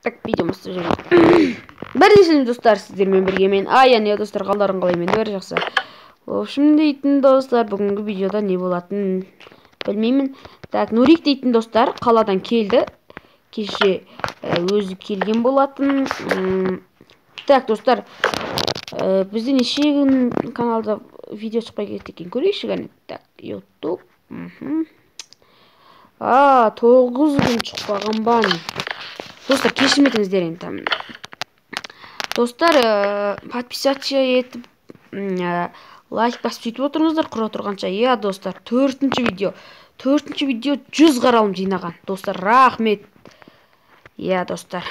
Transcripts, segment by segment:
Так, видеомызды жүрейік. Біріншілім достар, сіздермен бірге мен Аян, достар, қалдарың қалай, мен бәрі жақсы. В общем, дейтін достар, бүгінгі видеода не болатын білмеймін. Так, Нурик дейтін достар қаладан келді. Кеше өзі келген болатын. Так, достар, бізде неше күн каналда видео шықпай кетті екен, көрейікші ғана. Так, YouTube. 9 күн шықпаған бан. Достар, кешірметіңіздер енді. Достар, подписаться етіп, лайк басып сөйтіп отырыңыздар, құра тұрғанша. Иә, достар, 4-ші видео 100 қаралым жинаған. Достар, рахмет. Иә, достар.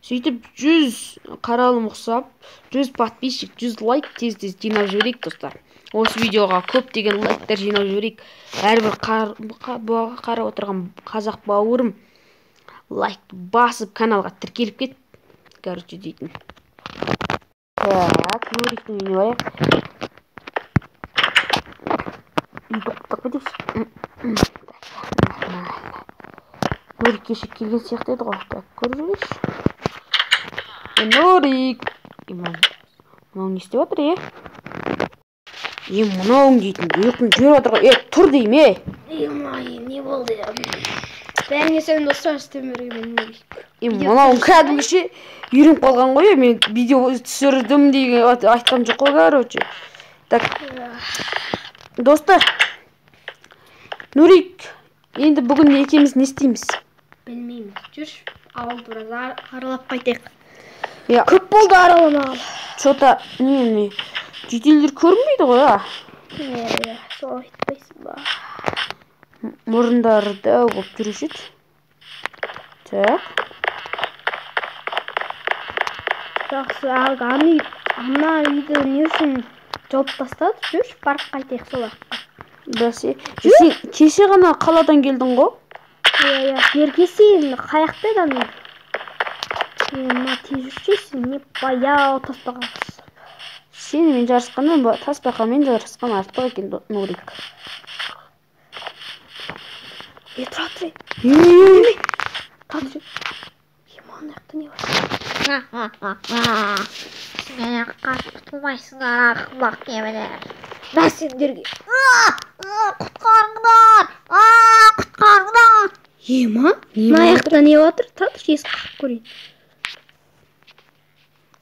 Сөйтіп 100 қаралым ұқсап, 100 подписчик, 100 лайк тез-тез жинап жіберейік, достар. Осы видеоға көптеген лайктар жинап жіберейік. Әрбір қарап отырған қазақ бауырым лайк басып каналға тіркеліп кет. Короче, дейтін. Так, Нуриктің үйіне барайық. Нурик кешіп келген сияқты еді ғой. Так, көріп жүрейші. Нурик! Мынау не істеп отыр, мынауың дейтін. Екін жүріп отыр ғой. Тұр дейм, не болды? Бәріңе сәлем достар, істемерген Нурик. Мынауың кәдімгіше үйреніп қалған ғой, мен видео түсірдім деген айтқам жоқ қой, короче. Так, достар, Нурик, енді бүгін екеуміз не істейміз? Білмейміз, жүрші, ауылды біраз аралап қайтайық. Көп болды араламағым. Что-то, жүйделер көрінбейді ғой, Сол айтпайсың ба? Мұрындары дәу болып жүруші еді. Так. Жақсы, ана үйді не үшін жауып тастады? Жүрші, барып қайтайық сол аққа. Бәсе, кеше ғана қаладан келдің ғой? Ергесейін, қаяқты еді ана? Ма тез жүршесің, не баяу таспаға қыз. Сенімен жарысқаннан таспақамен жарысқан артық екен, Нурик. Тұра тұрай. Ана яқта не бар? Сен қатып тұмайсыңдар, ақымақ кемелер. Мә сендерге. Құтқарыңдар! Құтқарыңдар! Ма яқта не батыр? Тұратыр, есік қақып көрейін.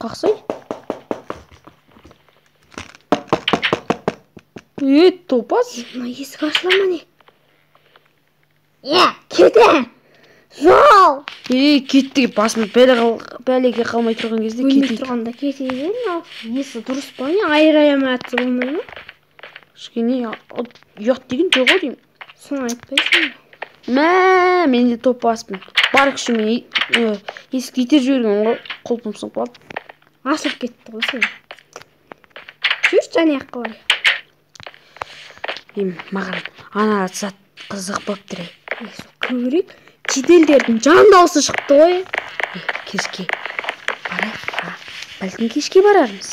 Қақсай? Топас? Ма есік ашылама не? Кете! Жол! Кетті, басымыз бәлеге қалмай тұрған кезде кетейік. Өлмей тұрғанда кетейін, несі дұрыс ба не? Айыр-аяматсы болмай ма? Шкене, ұят деген жоқ о деймін. Соны айтпайсың ба? Мә, мен де топаспын. Бар күшімен есік етер жіберген ғой, құлпым сыңқылап. Ашылып кетті ғой сен. Жүрші, және аққа бар. Маған ана зат қызық болып тұр. Көрейік, шетелдердің жан дауысы шықты ғой. Кешке барайық. Бәлкім кешке барармыз.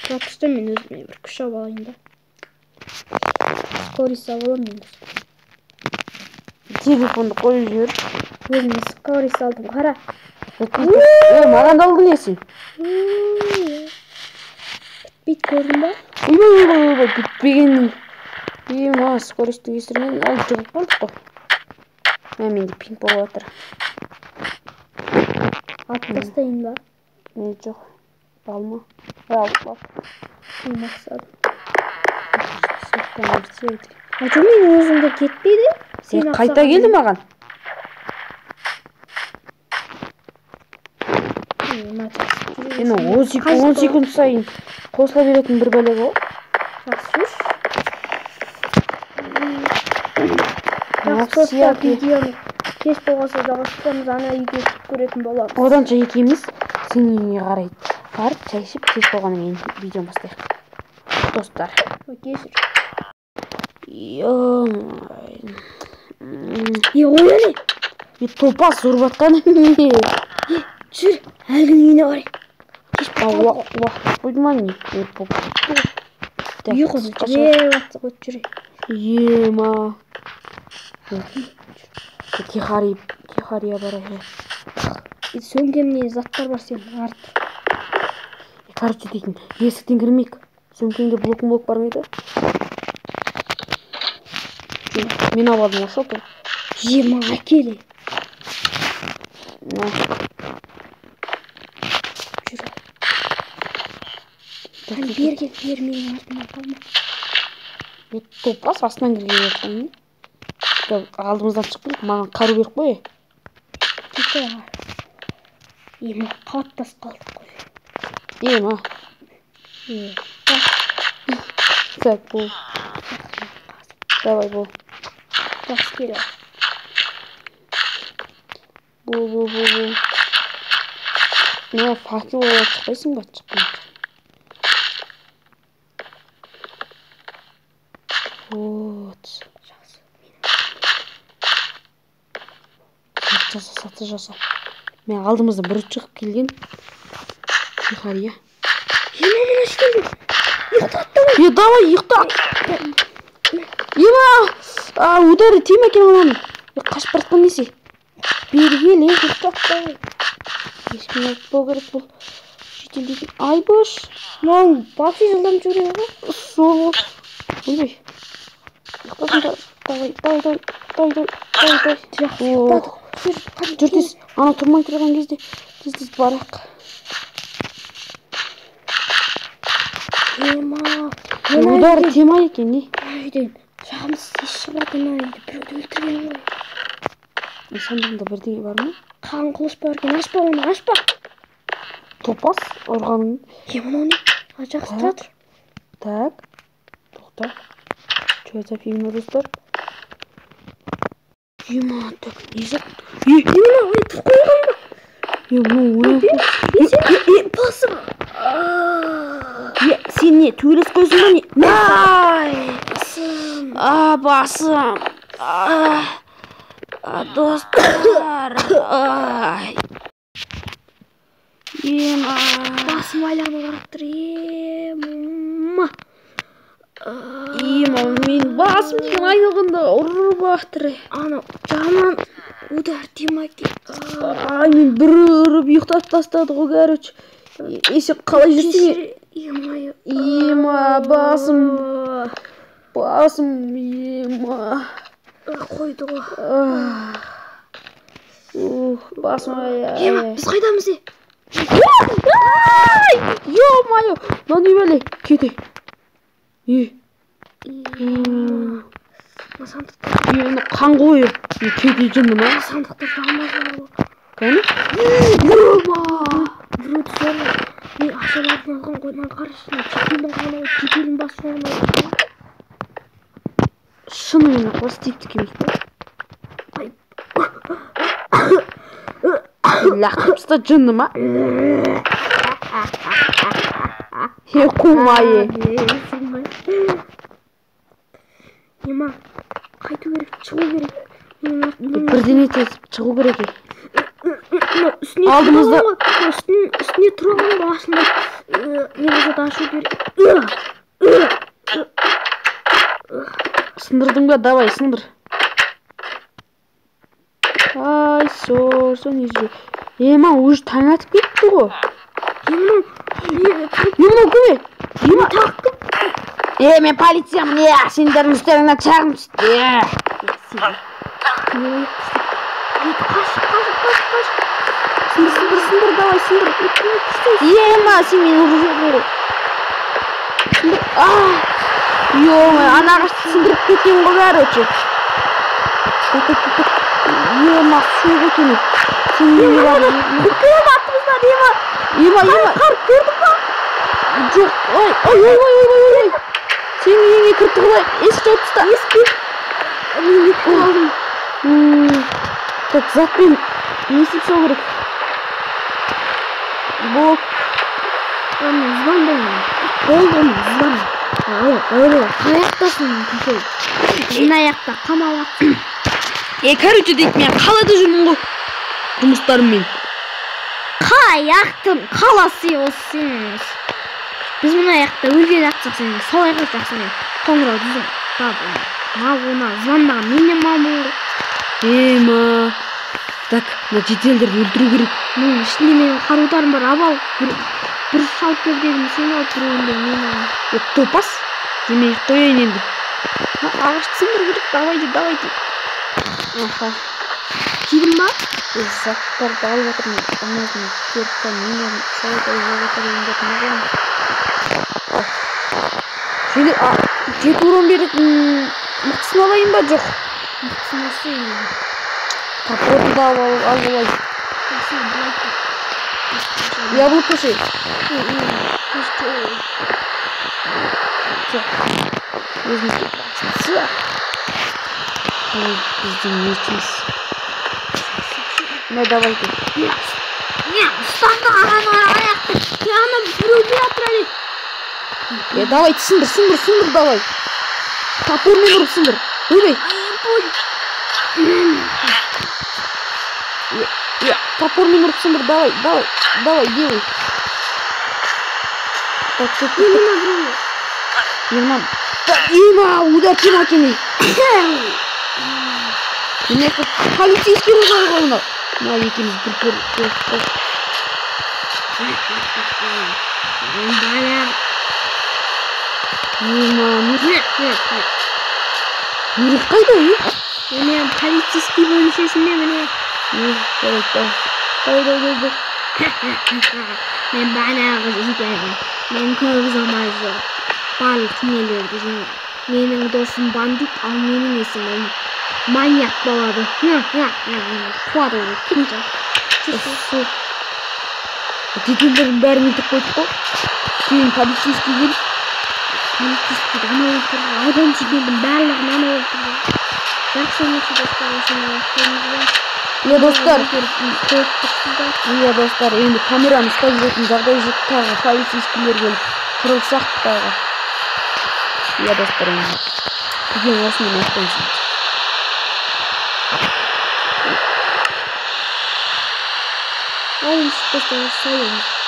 Жатышты мен өзіме бір күш ап алайын да. Скорис алам мен. Телефонды қойып жүр. Өзіме скорис алдым, қара. Маған алды несің? Бітпейді көрдің ба? Бітпегеннің. Скористің кесірінен жығып қалдық қой. Менде пинг болып отыр. Алып тастайын ба? Жоқ. Алма. Алып. Мақсадым. Ачу мен өзімді кетпейді? Қайта келді маған. Енді 10 секунд сайын қосыла беретін бір бәле ғой. Жақсы жүр. Жақсы видеоны кеш болғаса жалғастырамыз, ана үйге көретін боламыз. Оданша екеуміз сенің үйіне қарай барып, шай ішіп, кеш болғаннан кейін видео бастайық. Достар. Кешір. Ойыны! Топас ұрбатқан не? Жүр, әлгінің үйіне қарай. Уақыт қойды ма не? Үй қозы жүре, уақыт қойды жүре. Ема. Кихария бар. Сөмкемде заттар бар сен арт. Короче дейтін, есіктен кірмейік. Сөмкеңде блок бар мейді? Мен алып алдым, шоп. Жема әкеле. Жүр. Бер менің артымнан қалма. Топас астынан кірген жатқан. Алдымыздан шықпайық, маған қару беріп қой. Ема қаттас қалдық қой. Ема. Так, бол. Давай, бол. Жақсы келе. Бол. Не, факел шықпайсың ба? Вот. Саты жаса. Мен алдымызда бір шығып келген. Кихария. Ема мына ішкенде. Давай, ұйықта. Ема! Удары тиме екен оның. Қашып бартқан несі? Бері кел, ұйықта. Ешкім айтпау керек бұл. Жетелдеген. Ай бош. Маған бапсы жылдам жүреді ғой. Сол. Ойбай. Ұйықтасыңдар. Давай. Жүр тез. Ана тұрмай тұрған кезде тез барақ. Ема. Удары тема екен, не? Үйден жағымсыз ес шығады ма? Үйді біреуді өлтірген ғой. Сандығында бірдеңе бар ма? Қан қылыш бар екен. Ашпа оны, ашпа. Топас ұрғаның. Ема оны. Жақсы тұра тұр. Так. Тоқта. Что за фигня, достар? Ема, так, не жеп. Ема, өйтіп қойған ба? Басым. Сен не, төйлес қойсын ба не? Басым. Достар. Ема. Басым айланы қарап тұр. Ема. Ема, мен басым деген айналғанда ұрып ақтыр. Ана, жаман удар демайке. Мен бір ұрып ұйықтап тастады ғой, короче. Есе қалай жүрсің? Ема, басым. Ема. Қойды ғой. Басым ай. Ема, біз қайдамыз де? Ё-майо, мынаны бәле, кете. Мені қан қойып, кете жынды ма? Сандықтар дамазы алу. Кәні? Біреуді соңы. Мен ақшалардың алған қойдан қарышына кетелін қаны ой, кетелін бас соңын ой. Шынымен ақла стейпті кемейді. Лақыпсыда жынды ма? Қумайы. Ема, қайту керек, шығу керек. Бірден етесіп шығу керек. Алдымызда үстіне тұрған басында негізі ашу керек. Сындырдың ба? Давай, сындыр. Ай, сон езбе. Ема, уже таң атып кетті ғой. Ема, көме? Ема, тақтым. Мен полициямын, сендердің үстеріңнен шағым түсті. Сындыр, давай, сындыр. Ема, сен мені ұрып жүрдің ғой. Сындыр, ана ағашты сындырып кеткен ғой, короче. Ема, суық екен. Сен не бар? Көкем атымыздан, Ема. Ема. Қар көрдің ба? Жоқ, ой. Сен үйіңе кірді ғой, есік жауып тұста. Есік алдым. Так, затпен не істеп сол керек? Бок. Звондаймын. Болдым, звондаймын. Қаяқтасың, кешел. Мен аяқта қамалатсың. Короче, дейді, мен қалада жүрмін ғой. Жұмыстарыммен. Қаяқтың қаласы осыңыз. Biz buna ayakta ülke yapacak senin. Sol ayağı yapacaksın. Sonra düzüm. Tamam. Мына звондаған менен мамыр. Ема. Так, мына жетелдерді өлтіру керек. Мен ішінде менің қарударым бар. Абал. Бір шалып бер дедім, сен алып біреуінде мен алам. Топас. Демей қояйын енді. Ағашты сындыру керек. Давайте. Аха. Кидім ба? Заттарды алып жатырмын. Амазын терпен менен салайда үйге Şöyle 7 vurum bir mıhtısını alayım da çok. Mıhtısını nasıl yiyin? Kapotu da alayım. Nasıl bıraktı? Yablok taşı. Çok. Özümüz sıra. Bizim niyetimiz. Ne davaydı? Ne? Standa ayakta. Yanına bir atlayın. Давай, сындыр, давай. Топормен ұрып сындыр. Ойбай. Топормен ұрып сындыр, давай, делай. Има, удар тима келмей. Мен полицейский розай қойына. Мына екеміз бір. Нұрық қайда, Мен полицейский бөлімшесінде міне. Давай. Мен бағанағы жетемін. Мен көп ұзамай жоқ. Барлық нелерді және. Менің досым бандит, ал менің есімім маньяк болады. Қуады ол. Кетті. Детелдердің бәрін өлтіріп қойдық қой. Кейін полицейский келіп. Полицейский ана өлтірді. Адам секелдің барлығын ана өлтірді. Жақсы несі достар осыны ақтаймыз. Достар, енді камераны ұстап жүретін жағдай жоқ, тағы полицейскілер келіп қырылсақ тағы. Достар, енді бүгін осымен ақтаймыз. Алыңыз достар, салыңыз.